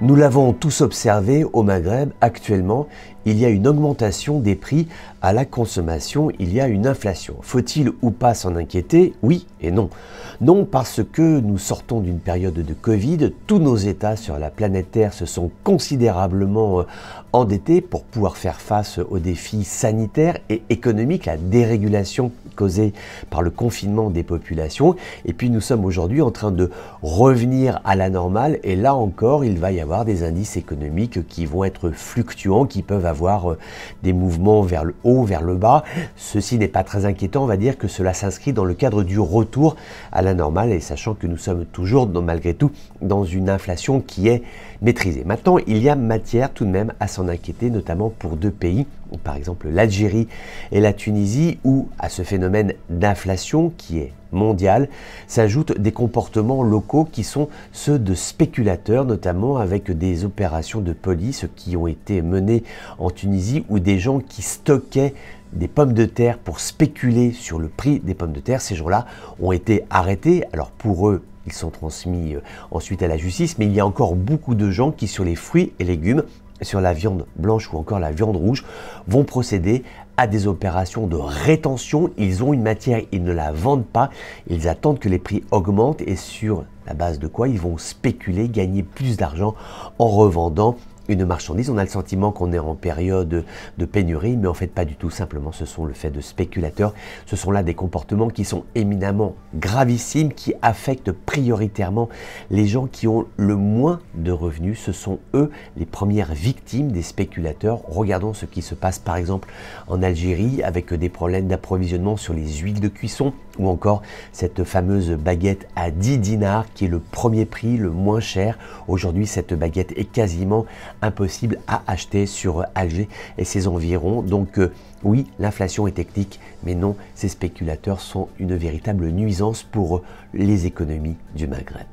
Nous l'avons tous observé au Maghreb, actuellement, il y a une augmentation des prix à la consommation, il y a une inflation. Faut-il ou pas s'en inquiéter? Oui et non. Non, parce que nous sortons d'une période de Covid, tous nos États sur la planète Terre se sont considérablement endettés pour pouvoir faire face aux défis sanitaires et économiques, la dérégulation causée par le confinement des populations. Et puis nous sommes aujourd'hui en train de revenir à la normale et là encore, il va y avoir des indices économiques qui vont être fluctuants, qui peuvent avoir des mouvements vers le haut, vers le bas. Ceci n'est pas très inquiétant, on va dire que cela s'inscrit dans le cadre du retour à la normale et sachant que nous sommes toujours, malgré tout, dans une inflation qui est maîtrisée. Maintenant, il y a matière tout de même à s'en inquiéter, notamment pour deux pays, par exemple l'Algérie et la Tunisie, où à ce phénomène d'inflation qui est mondial s'ajoutent des comportements locaux qui sont ceux de spéculateurs, notamment avec des opérations de police qui ont été menées en Tunisie où des gens qui stockaient des pommes de terre pour spéculer sur le prix des pommes de terre, ces gens-là ont été arrêtés. Alors pour eux, ils sont transmis ensuite à la justice, mais il y a encore beaucoup de gens qui, sur les fruits et légumes, sur la viande blanche ou encore la viande rouge, vont procéder à des opérations de rétention. Ils ont une matière, ils ne la vendent pas, ils attendent que les prix augmentent et sur la base de quoi ils vont spéculer, gagner plus d'argent en revendant une marchandise. On a le sentiment qu'on est en période de pénurie, mais en fait pas du tout. Simplement, ce sont le fait de spéculateurs. Ce sont là des comportements qui sont éminemment gravissimes, qui affectent prioritairement les gens qui ont le moins de revenus. Ce sont eux les premières victimes des spéculateurs. Regardons ce qui se passe par exemple en Algérie avec des problèmes d'approvisionnement sur les huiles de cuisson ou encore cette fameuse baguette à 10 dinars qui est le premier prix, le moins cher. Aujourd'hui, cette baguette est quasiment impossible à acheter sur Alger et ses environs. Donc oui, l'inflation est technique, mais non, ces spéculateurs sont une véritable nuisance pour les économies du Maghreb.